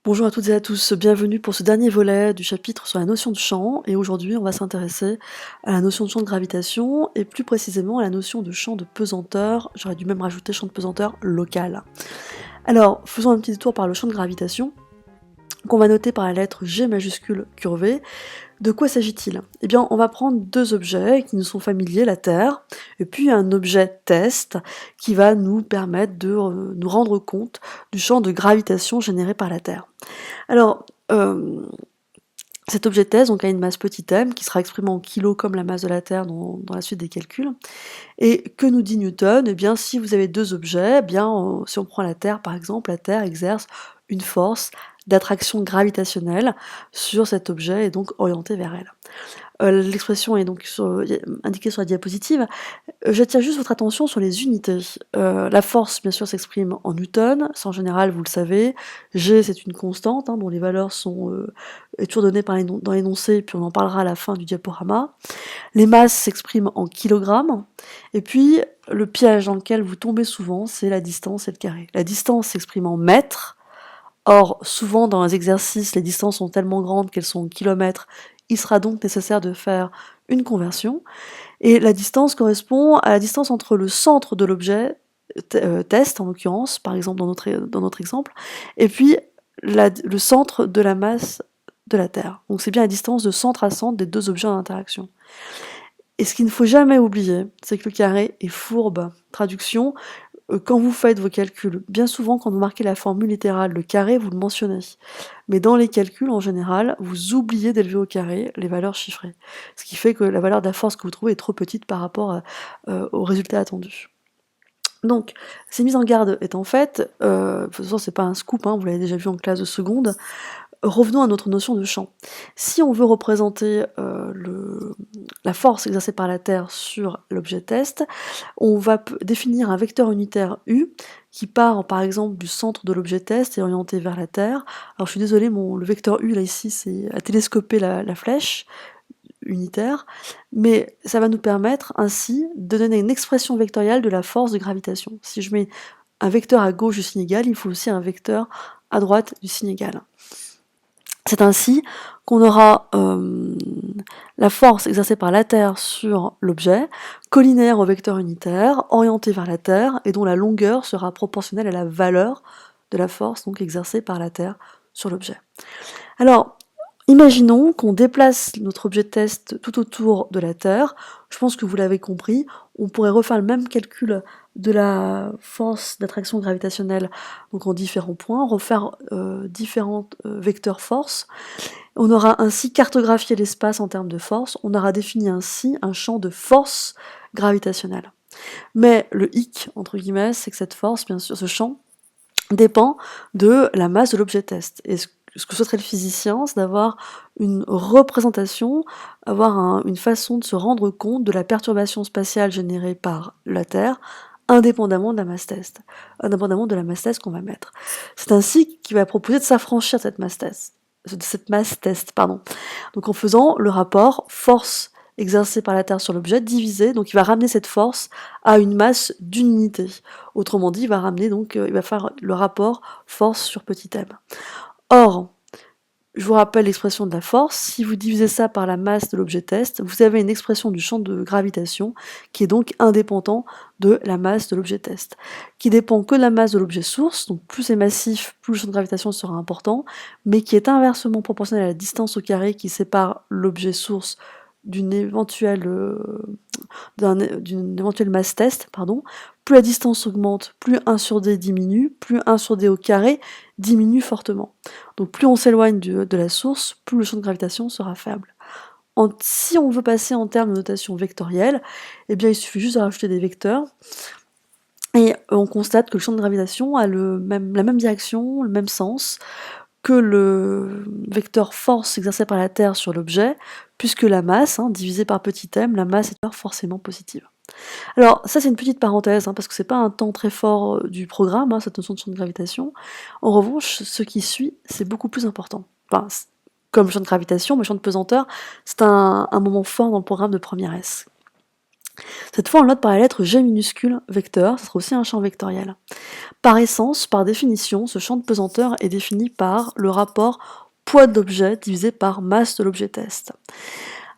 Bonjour à toutes et à tous, bienvenue pour ce dernier volet du chapitre sur la notion de champ, et aujourd'hui on va s'intéresser à la notion de champ de gravitation, et plus précisément à la notion de champ de pesanteur, j'aurais dû même rajouter champ de pesanteur local. Alors, faisons un petit détour par le champ de gravitation, qu'on va noter par la lettre G majuscule curvée. De quoi s'agit-il? Eh bien, on va prendre deux objets qui nous sont familiers, la Terre, et puis un objet test qui va nous permettre de nous rendre compte du champ de gravitation généré par la Terre. Alors, cet objet test donc, a une masse petit m qui sera exprimée en kilos comme la masse de la Terre dans la suite des calculs. Et que nous dit Newton? Eh bien, si vous avez deux objets, eh bien, si on prend la Terre par exemple, la Terre exerce une force d'attraction gravitationnelle sur cet objet et donc orientée vers elle. L'expression est donc indiquée sur la diapositive. J'attire juste votre attention sur les unités. La force, bien sûr, s'exprime en newton, ça en général, vous le savez. G, c'est une constante, dont les valeurs sont toujours données dans l'énoncé, puis on en parlera à la fin du diaporama. Les masses s'expriment en kilogrammes, et puis le piège dans lequel vous tombez souvent, c'est la distance et le carré. La distance s'exprime en mètres. Or, souvent dans les exercices, les distances sont tellement grandes qu'elles sont en kilomètres. Il sera donc nécessaire de faire une conversion. Et la distance correspond à la distance entre le centre de l'objet, test en l'occurrence, par exemple dans notre exemple, et puis le centre de la masse de la Terre. Donc c'est bien la distance de centre à centre des deux objets en interaction. Et ce qu'il ne faut jamais oublier, c'est que le carré est fourbe. Traduction, quand vous faites vos calculs, bien souvent quand vous marquez la formule littérale, le carré, vous le mentionnez. Mais dans les calculs, en général, vous oubliez d'élever au carré les valeurs chiffrées. Ce qui fait que la valeur de la force que vous trouvez est trop petite par rapport au résultat attendu. Donc, ces mises en garde étant faites, de toute façon c'est pas un scoop, vous l'avez déjà vu en classe de seconde, revenons à notre notion de champ. Si on veut représenter la force exercée par la Terre sur l'objet test, on va définir un vecteur unitaire U qui part par exemple du centre de l'objet test et orienté vers la Terre. Alors je suis désolée, le vecteur U là ici c'est à télescoper la flèche unitaire, mais ça va nous permettre ainsi de donner une expression vectorielle de la force de gravitation. Si je mets un vecteur à gauche du signe égal, il faut aussi un vecteur à droite du signe égal. C'est ainsi qu'on aura la force exercée par la Terre sur l'objet, collinaire au vecteur unitaire, orienté vers la Terre, et dont la longueur sera proportionnelle à la valeur de la force donc exercée par la Terre sur l'objet. Alors, imaginons qu'on déplace notre objet de test tout autour de la Terre. Je pense que vous l'avez compris, on pourrait refaire le même calcul de la force d'attraction gravitationnelle donc en différents points, refaire différents vecteurs force. On aura ainsi cartographié l'espace en termes de force, on aura défini ainsi un champ de force gravitationnelle. Mais le hic, entre guillemets, c'est que cette force, bien sûr, ce champ, dépend de la masse de l'objet test. Et ce que souhaiterait le physicien, c'est d'avoir une représentation, avoir une façon de se rendre compte de la perturbation spatiale générée par la Terre, indépendamment de la masse test, qu'on va mettre. C'est ainsi qu'il va proposer de s'affranchir de cette masse test, donc en faisant le rapport force exercée par la Terre sur l'objet divisé, donc il va ramener cette force à une masse d'une unité. Autrement dit, il va faire le rapport force sur petit m. Or, je vous rappelle l'expression de la force, si vous divisez ça par la masse de l'objet test, vous avez une expression du champ de gravitation qui est donc indépendant de la masse de l'objet test, qui dépend que de la masse de l'objet source, donc plus c'est massif, plus le champ de gravitation sera important, mais qui est inversement proportionnel à la distance au carré qui sépare l'objet source d'une éventuelle masse test, plus la distance augmente, plus 1 sur d diminue, plus 1 sur d au carré diminue fortement. Donc plus on s'éloigne de la source, plus le champ de gravitation sera faible. Si on veut passer en termes de notation vectorielle, eh bien il suffit juste de rajouter des vecteurs, et on constate que le champ de gravitation a la même direction, le même sens, que le vecteur force exercé par la Terre sur l'objet, puisque la masse, divisée par petit m, la masse est forcément positive. Alors ça c'est une petite parenthèse, parce que c'est pas un temps très fort du programme, cette notion de champ de gravitation. En revanche, ce qui suit, c'est beaucoup plus important. Enfin, comme le champ de gravitation, mais le champ de pesanteur, c'est un moment fort dans le programme de première S. Cette fois, on le note par la lettre G minuscule, vecteur, ce sera aussi un champ vectoriel. Par essence, par définition, ce champ de pesanteur est défini par le rapport poids de l'objet divisé par masse de l'objet test.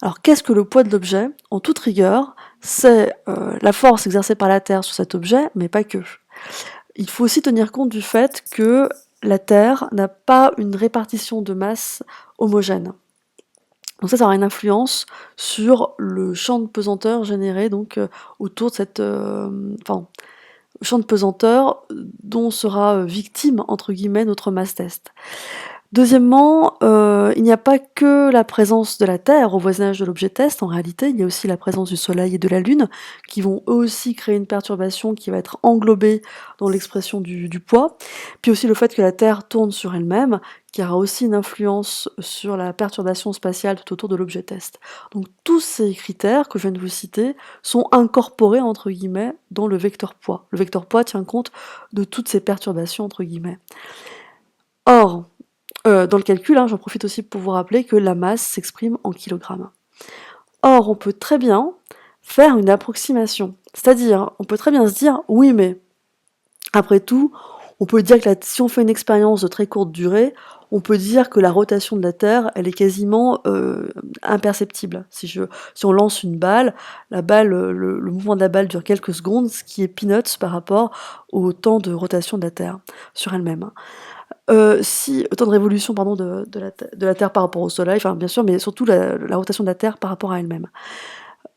Alors qu'est-ce que le poids de l'objet? En toute rigueur, c'est la force exercée par la Terre sur cet objet, mais pas que. Il faut aussi tenir compte du fait que la Terre n'a pas une répartition de masse homogène. Donc ça aura une influence sur le champ de pesanteur généré donc autour de cette... champ de pesanteur dont sera victime, entre guillemets, notre mass test. Deuxièmement, il n'y a pas que la présence de la Terre au voisinage de l'objet test, en réalité, il y a aussi la présence du Soleil et de la Lune, qui vont eux aussi créer une perturbation qui va être englobée dans l'expression du poids, puis aussi le fait que la Terre tourne sur elle-même, qui aura aussi une influence sur la perturbation spatiale tout autour de l'objet test. Donc tous ces critères que je viens de vous citer sont incorporés, entre guillemets, dans le vecteur poids. Le vecteur poids tient compte de toutes ces perturbations, entre guillemets. Or, dans le calcul, j'en profite aussi pour vous rappeler que la masse s'exprime en kilogrammes. Or, on peut très bien faire une approximation. C'est-à-dire, on peut très bien se dire, oui, mais après tout, on peut dire que si on fait une expérience de très courte durée, on peut dire que la rotation de la Terre, elle est quasiment imperceptible. Si on lance une balle, le mouvement de la balle dure quelques secondes, ce qui est peanuts par rapport au temps de rotation de la Terre sur elle-même. Temps de révolution de la Terre par rapport au Soleil, enfin bien sûr, mais surtout la rotation de la Terre par rapport à elle-même.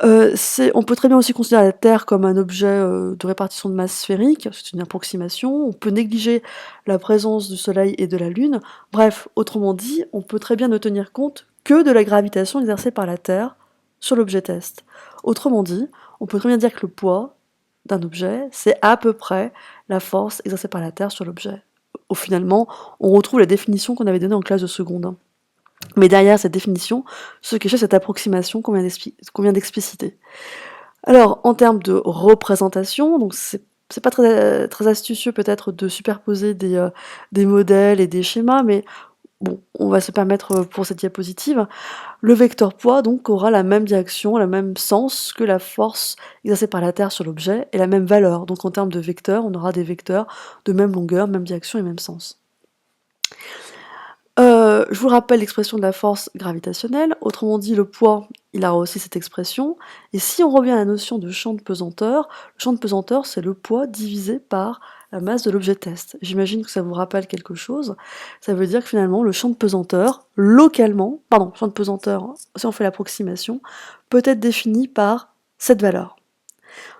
On peut très bien aussi considérer la Terre comme un objet de répartition de masse sphérique, c'est une approximation, on peut négliger la présence du Soleil et de la Lune, bref, autrement dit, on peut très bien ne tenir compte que de la gravitation exercée par la Terre sur l'objet test. Autrement dit, on peut très bien dire que le poids d'un objet, c'est à peu près la force exercée par la Terre sur l'objet. Finalement, on retrouve la définition qu'on avait donnée en classe de seconde. Mais derrière cette définition se cachait cette approximation qu'on vient d'expliciter. Alors, en termes de représentation, donc c'est pas très astucieux peut-être de superposer des modèles et des schémas, mais bon, on va se permettre pour cette diapositive. Le vecteur poids donc aura la même direction, le même sens que la force exercée par la Terre sur l'objet et la même valeur. Donc en termes de vecteurs, on aura des vecteurs de même longueur, même direction et même sens. Je vous rappelle l'expression de la force gravitationnelle, autrement dit le poids, il aura aussi cette expression, et si on revient à la notion de champ de pesanteur, le champ de pesanteur c'est le poids divisé par la masse de l'objet test. J'imagine que ça vous rappelle quelque chose, ça veut dire que finalement le champ de pesanteur, champ de pesanteur, si on fait l'approximation, peut être défini par cette valeur.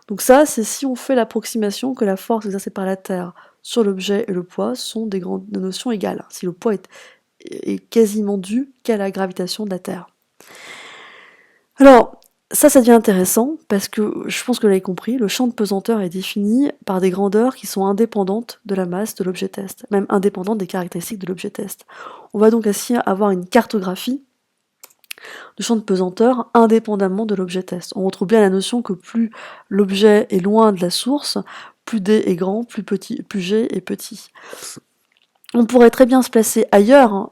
Donc ça, c'est si on fait l'approximation que la force exercée par la Terre sur l'objet et le poids sont des notions égales, si le poids est quasiment dû qu'à la gravitation de la Terre. Alors, ça devient intéressant, parce que, je pense que vous l'avez compris, le champ de pesanteur est défini par des grandeurs qui sont indépendantes de la masse de l'objet test, même indépendantes des caractéristiques de l'objet test. On va donc ainsi avoir une cartographie du champ de pesanteur indépendamment de l'objet test. On retrouve bien la notion que plus l'objet est loin de la source, plus D est grand, plus G est petit. On pourrait très bien se placer ailleurs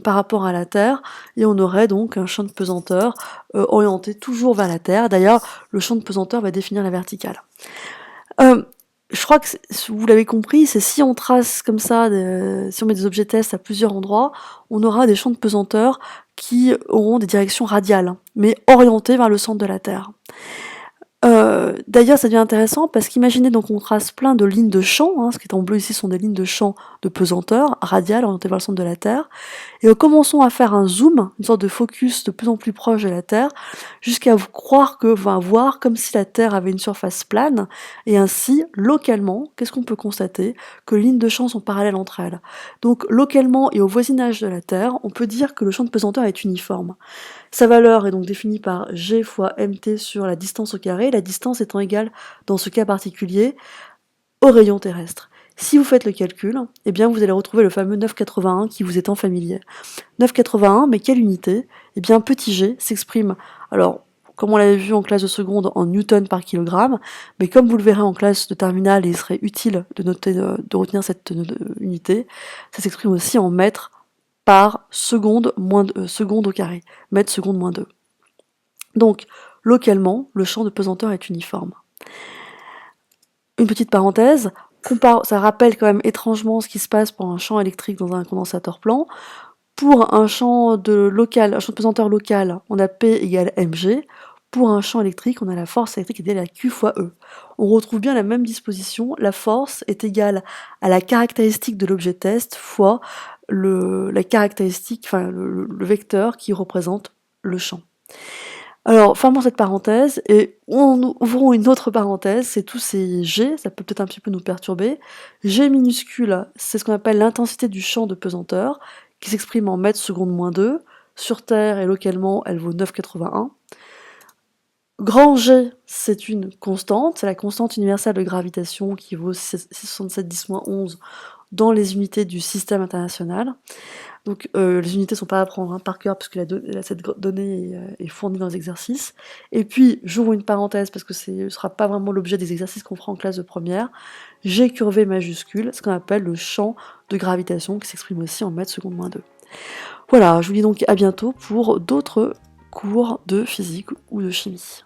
par rapport à la Terre, et on aurait donc un champ de pesanteur orienté toujours vers la Terre. D'ailleurs, le champ de pesanteur va définir la verticale. Je crois que vous l'avez compris, c'est si on trace comme ça, si on met des objets tests à plusieurs endroits, on aura des champs de pesanteur qui auront des directions radiales, mais orientées vers le centre de la Terre. D'ailleurs, ça devient intéressant parce qu'imaginez donc on trace plein de lignes de champ, ce qui est en bleu ici sont des lignes de champ de pesanteur radiales orientées vers le centre de la Terre, et commençons à faire un zoom, une sorte de focus de plus en plus proche de la Terre, jusqu'à voir comme si la Terre avait une surface plane, et ainsi, localement, qu'est-ce qu'on peut constater? Que les lignes de champ sont parallèles entre elles. Donc, localement et au voisinage de la Terre, on peut dire que le champ de pesanteur est uniforme. Sa valeur est donc définie par G fois mt sur la distance au carré, la distance étant égale, dans ce cas particulier, au rayon terrestre. Si vous faites le calcul, eh bien vous allez retrouver le fameux 9,81 qui vous étant familier. 9,81, mais quelle unité? Eh bien petit g s'exprime, alors comme on l'avait vu en classe de seconde, en newton par kilogramme, mais comme vous le verrez en classe de terminale, et il serait utile de retenir cette unité, ça s'exprime aussi en mètres par seconde, seconde au carré, mètre seconde moins 2. Donc, localement, le champ de pesanteur est uniforme. Une petite parenthèse, ça rappelle quand même étrangement ce qui se passe pour un champ électrique dans un condensateur plan. Pour un champ de pesanteur local, on a P égale mg. Pour un champ électrique, on a la force électrique égale à Q fois E. On retrouve bien la même disposition, la force est égale à la caractéristique de l'objet test fois la caractéristique, enfin le vecteur qui représente le champ. Alors, fermons cette parenthèse et ouvrons une autre parenthèse, c'est tous ces G, ça peut peut-être un petit peu nous perturber. G minuscule, c'est ce qu'on appelle l'intensité du champ de pesanteur, qui s'exprime en mètres secondes moins 2. Sur Terre et localement, elle vaut 9,81. Grand G, c'est une constante, c'est la constante universelle de gravitation qui vaut 667 10-11 dans les unités du système international. Donc les unités ne sont pas à apprendre par cœur parce que cette donnée est fournie dans les exercices. Et puis, j'ouvre une parenthèse parce que ce ne sera pas vraiment l'objet des exercices qu'on fera en classe de première. G curvé majuscule, ce qu'on appelle le champ de gravitation qui s'exprime aussi en mètres secondes moins 2. Voilà, je vous dis donc à bientôt pour d'autres cours de physique ou de chimie.